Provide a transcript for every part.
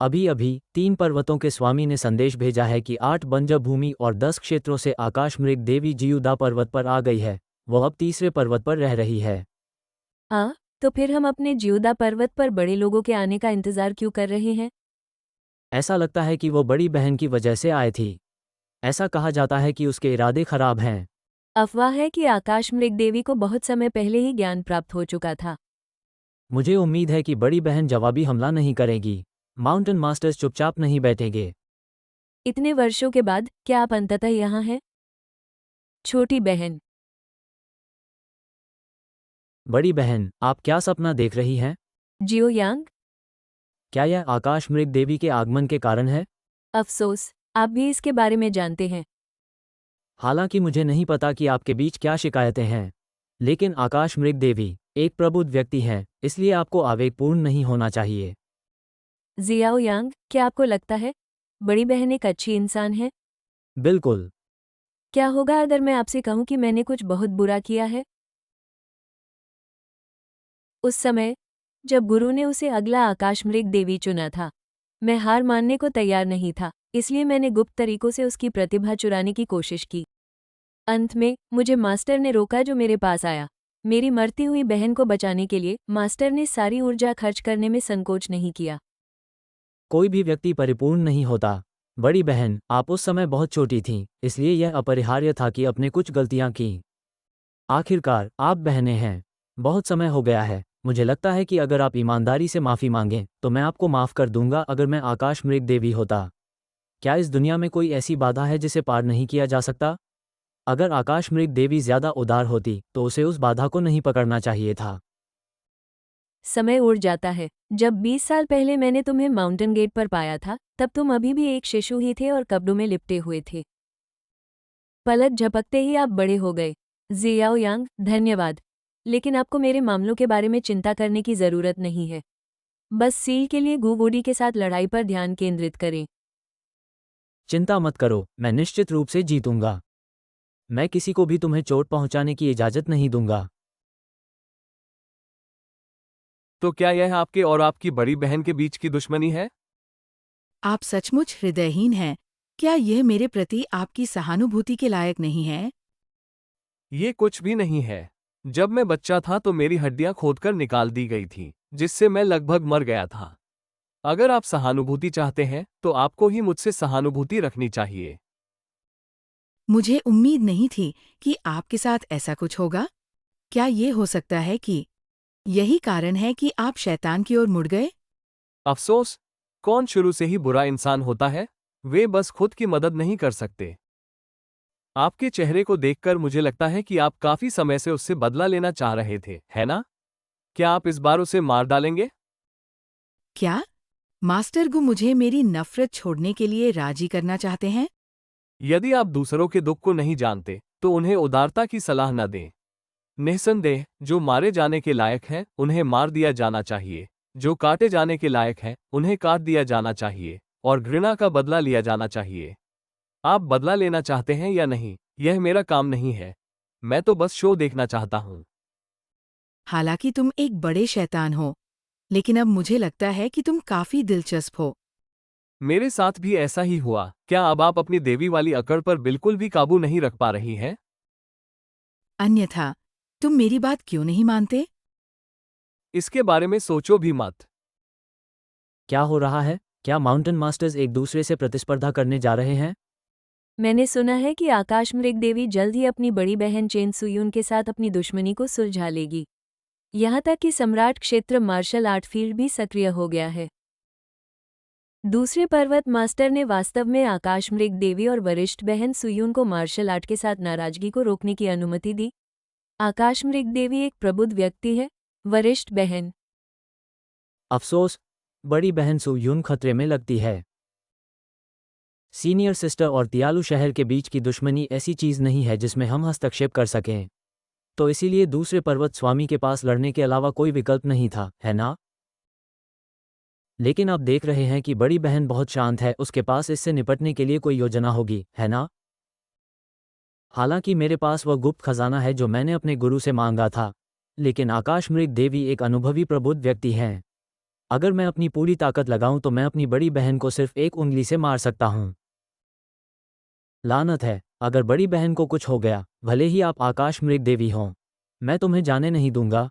अभी अभी 3 पर्वतों के स्वामी ने संदेश भेजा है कि 8 बंजर भूमि और 10 क्षेत्रों से आकाश मृग देवी जियुदा पर्वत पर आ गई है। वह अब तीसरे पर्वत पर रह रही है। हाँ, तो फिर हम अपने जियोदा पर्वत पर बड़े लोगों के आने का इंतजार क्यों कर रहे हैं? ऐसा लगता है कि वो बड़ी बहन की वजह से आए थी। ऐसा कहा जाता है कि उसके इरादे खराब हैं। अफवाह है कि आकाश मृग देवी को बहुत समय पहले ही ज्ञान प्राप्त हो चुका था। मुझे उम्मीद है कि बड़ी बहन जवाबी हमला नहीं करेगी। माउंटेन मास्टर्स चुपचाप नहीं बैठेंगे। इतने वर्षों के बाद क्या आप अंततः यहाँ हैं? छोटी बहन। बड़ी बहन, आप क्या सपना देख रही हैं? जियो यांग। क्या यह आकाश मृग देवी के आगमन के कारण है? अफसोस, आप भी इसके बारे में जानते हैं। हालांकि मुझे नहीं पता कि आपके बीच क्या शिकायतें हैं। लेकिन आकाश मृग देवी एक प्रबुद्ध व्यक्ति हैं, इसलिए आपको आवेगपूर्ण नहीं होना चाहिए। जियाओ यांग, क्या आपको लगता है बड़ी बहन एक अच्छी इंसान है? बिल्कुल। क्या होगा अगर मैं आपसे कहूं कि मैंने कुछ बहुत बुरा किया है? उस समय जब गुरु ने उसे अगला आकाशमृग देवी चुना था, मैं हार मानने को तैयार नहीं था, इसलिए मैंने गुप्त तरीकों से उसकी प्रतिभा चुराने की कोशिश की। अंत में मुझे मास्टर ने रोका जो मेरे पास आया। मेरी मरती हुई बहन को बचाने के लिए मास्टर ने सारी ऊर्जा खर्च करने में संकोच नहीं किया। कोई भी व्यक्ति परिपूर्ण नहीं होता। बड़ी बहन, आप उस समय बहुत छोटी थीं, इसलिए यह अपरिहार्य था कि आपने कुछ गलतियां की। आखिरकार आप बहनें हैं। बहुत समय हो गया है। मुझे लगता है कि अगर आप ईमानदारी से माफ़ी मांगें तो मैं आपको माफ़ कर दूंगा। अगर मैं आकाश मृग देवी होता, क्या इस दुनिया में कोई ऐसी बाधा है जिसे पार नहीं किया जा सकता? अगर आकाश मृग देवी ज़्यादा उदार होती तो उसे उस बाधा को नहीं पकड़ना चाहिए था। समय उड़ जाता है। जब 20 साल पहले मैंने तुम्हें माउंटेन गेट पर पाया था, तब तुम अभी भी एक शिशु ही थे और कपड़ों में लिपटे हुए थे। पलक झपकते ही आप बड़े हो गए। जियाओ यांग, धन्यवाद। लेकिन आपको मेरे मामलों के बारे में चिंता करने की ज़रूरत नहीं है। बस सील के लिए गुवोडी के साथ लड़ाई पर ध्यान केंद्रित करें। चिंता मत करो, मैं निश्चित रूप से जीतूंगा। मैं किसी को भी तुम्हें चोट पहुंचाने की इजाज़त नहीं दूंगा। तो क्या यह आपके और आपकी बड़ी बहन के बीच की दुश्मनी है? आप सचमुच हृदयहीन हैं। क्या यह मेरे प्रति आपकी सहानुभूति के लायक नहीं है? ये कुछ भी नहीं है। जब मैं बच्चा था तो मेरी हड्डियां खोदकर निकाल दी गई थी, जिससे मैं लगभग मर गया था। अगर आप सहानुभूति चाहते हैं तो आपको ही मुझसे सहानुभूति रखनी चाहिए। मुझे उम्मीद नहीं थी कि आपके साथ ऐसा कुछ होगा। क्या ये हो सकता है कि यही कारण है कि आप शैतान की ओर मुड़ गए? अफसोस, कौन शुरू से ही बुरा इंसान होता है? वे बस खुद की मदद नहीं कर सकते। आपके चेहरे को देखकर मुझे लगता है कि आप काफी समय से उससे बदला लेना चाह रहे थे, है ना? क्या आप इस बार उसे मार डालेंगे? क्या मास्टर गु मुझे मेरी नफरत छोड़ने के लिए राजी करना चाहते हैं? यदि आप दूसरों के दुख को नहीं जानते तो उन्हें उदारता की सलाह न दें। निस्संदेह, जो मारे जाने के लायक हैं उन्हें मार दिया जाना चाहिए। जो काटे जाने के लायक हैं उन्हें काट दिया जाना चाहिए और घृणा का बदला लिया जाना चाहिए। आप बदला लेना चाहते हैं या नहीं, यह मेरा काम नहीं है। मैं तो बस शो देखना चाहता हूं। हालांकि तुम एक बड़े शैतान हो, लेकिन अब मुझे लगता है कि तुम काफी दिलचस्प हो। मेरे साथ भी ऐसा ही हुआ। क्या अब आप अपनी देवी वाली अकड़ पर बिल्कुल भी काबू नहीं रख पा रही हैं? अन्यथा तुम मेरी बात क्यों नहीं मानते? इसके बारे में सोचो भी मत। क्या हो रहा है? क्या माउंटेन मास्टर्स एक दूसरे से प्रतिस्पर्धा करने जा रहे हैं? मैंने सुना है कि आकाशमृग देवी जल्द ही अपनी बड़ी बहन चेन सुयून के साथ अपनी दुश्मनी को सुलझा लेगी। यहाँ तक कि सम्राट क्षेत्र मार्शल आर्ट फील्ड भी सक्रिय हो गया है। दूसरे पर्वत मास्टर ने वास्तव में आकाशमृग देवी और वरिष्ठ बहन सुयून को मार्शल आर्ट के साथ नाराजगी को रोकने की अनुमति दी। आकाशमृग देवी एक प्रबुद्ध व्यक्ति है। वरिष्ठ बहन। अफसोस, बड़ी बहन सु यून खतरे में लगती है। सीनियर सिस्टर और तियालू शहर के बीच की दुश्मनी ऐसी चीज़ नहीं है जिसमें हम हस्तक्षेप कर सकें। तो इसीलिए दूसरे पर्वत स्वामी के पास लड़ने के अलावा कोई विकल्प नहीं था, है ना? लेकिन आप देख रहे हैं कि बड़ी बहन बहुत शांत है, उसके पास इससे निपटने के लिए कोई योजना होगी, है ना? हालांकि मेरे पास वह गुप्त खजाना है जो मैंने अपने गुरु से मांगा था। लेकिन आकाश मृग देवी एक अनुभवी प्रबुद्ध व्यक्ति हैं। अगर मैं अपनी पूरी ताकत लगाऊं तो मैं अपनी बड़ी बहन को सिर्फ एक उंगली से मार सकता हूं। लानत है, अगर बड़ी बहन को कुछ हो गया, भले ही आप आकाश मृग देवी हों, मैं तुम्हें जाने नहीं दूंगा।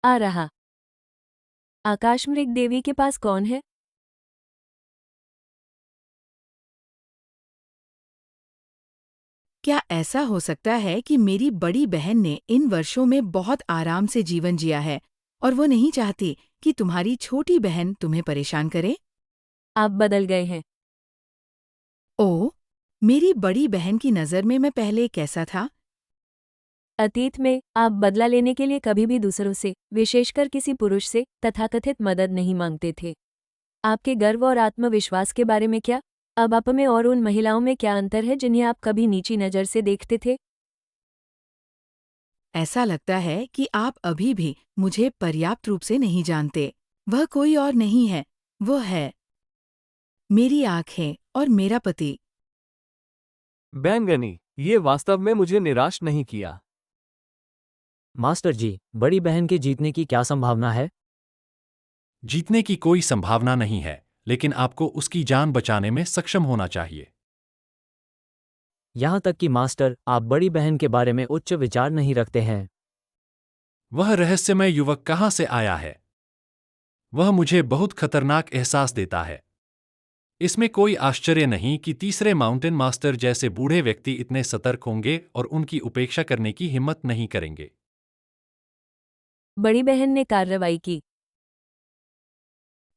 आ रहा। आकाश मृग देवी के पास कौन है? क्या ऐसा हो सकता है कि मेरी बड़ी बहन ने इन वर्षों में बहुत आराम से जीवन जिया है और वो नहीं चाहती कि तुम्हारी छोटी बहन तुम्हें परेशान करे? आप बदल गए हैं। ओह, मेरी बड़ी बहन की नज़र में मैं पहले कैसा था? अतीत में आप बदला लेने के लिए कभी भी दूसरों से, विशेषकर किसी पुरुष से, तथाकथित मदद नहीं मांगते थे। आपके गर्व और आत्मविश्वास के बारे में क्या? अब आप में और उन महिलाओं में क्या अंतर है जिन्हें आप कभी नीची नज़र से देखते थे? ऐसा लगता है कि आप अभी भी मुझे पर्याप्त रूप से नहीं जानते। वह कोई और नहीं है, वो है मेरी आँखें और मेरा पति। बैंगनी, ये वास्तव में मुझे निराश नहीं किया। मास्टर जी, बड़ी बहन के जीतने की क्या संभावना है? जीतने की कोई संभावना नहीं है, लेकिन आपको उसकी जान बचाने में सक्षम होना चाहिए। यहाँ तक कि मास्टर, आप बड़ी बहन के बारे में उच्च विचार नहीं रखते हैं। वह रहस्यमय युवक कहाँ से आया है? वह मुझे बहुत खतरनाक एहसास देता है। इसमें कोई आश्चर्य नहीं कि तीसरे माउंटेन मास्टर जैसे बूढ़े व्यक्ति इतने सतर्क होंगे और उनकी उपेक्षा करने की हिम्मत नहीं करेंगे। बड़ी बहन ने कार्रवाई की।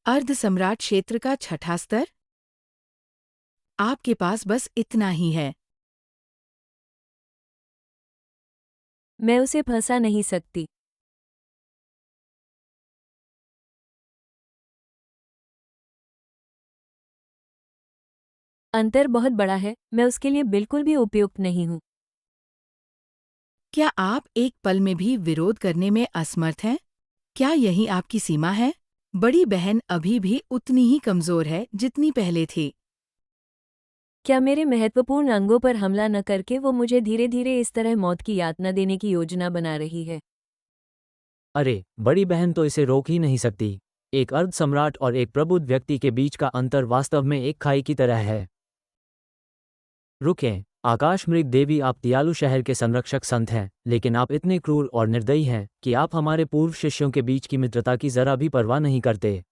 अर्ध सम्राट क्षेत्र का छठा स्तर? आपके पास बस इतना ही है। मैं उसे फंसा नहीं सकती। अंतर बहुत बड़ा है, मैं उसके लिए बिल्कुल भी उपयुक्त नहीं हूँ। क्या आप एक पल में भी विरोध करने में असमर्थ हैं? क्या यही आपकी सीमा है? बड़ी बहन अभी भी उतनी ही कमजोर है जितनी पहले थी। क्या मेरे महत्वपूर्ण अंगों पर हमला न करके वो मुझे धीरे धीरे इस तरह मौत की यातना देने की योजना बना रही है? अरे, बड़ी बहन तो इसे रोक ही नहीं सकती। एक अर्ध सम्राट और एक प्रबुद्ध व्यक्ति के बीच का अंतर वास्तव में एक खाई की तरह है। रुकें, आकाश मृग देवी, आप तियालु शहर के संरक्षक संत हैं, लेकिन आप इतने क्रूर और निर्दयी हैं कि आप हमारे पूर्व शिष्यों के बीच की मित्रता की जरा भी परवाह नहीं करते।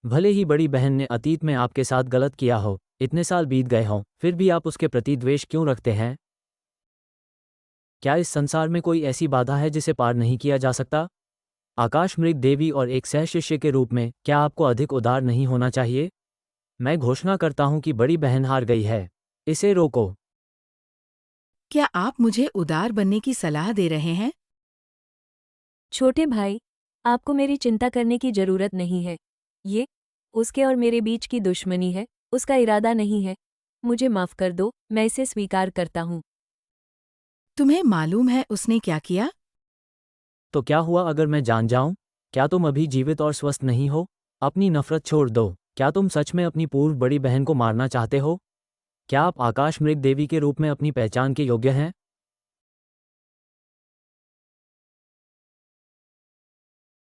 भले ही बड़ी बहन ने अतीत में आपके साथ गलत किया हो, इतने साल बीत गए हों, फिर भी आप उसके प्रति द्वेष क्यों रखते हैं? क्या इस संसार में कोई ऐसी बाधा है जिसे पार नहीं किया जा सकता? आकाश मृग देवी और एक सहशिष्य के रूप में क्या आपको अधिक उदार नहीं होना चाहिए? मैं घोषणा करता हूं कि बड़ी बहन हार गई है। इसे रोको। क्या आप मुझे उदार बनने की सलाह दे रहे हैं? छोटे भाई, आपको मेरी चिंता करने की जरूरत नहीं है। ये उसके और मेरे बीच की दुश्मनी है, उसका इरादा नहीं है। मुझे माफ कर दो, मैं इसे स्वीकार करता हूँ। तुम्हें मालूम है उसने क्या किया? तो क्या हुआ अगर मैं जान जाऊं? क्या तुम अभी जीवित और स्वस्थ नहीं हो? अपनी नफरत छोड़ दो। क्या तुम सच में अपनी पूर्व बड़ी बहन को मारना चाहते हो? क्या आप आकाश मृग देवी के रूप में अपनी पहचान के योग्य हैं?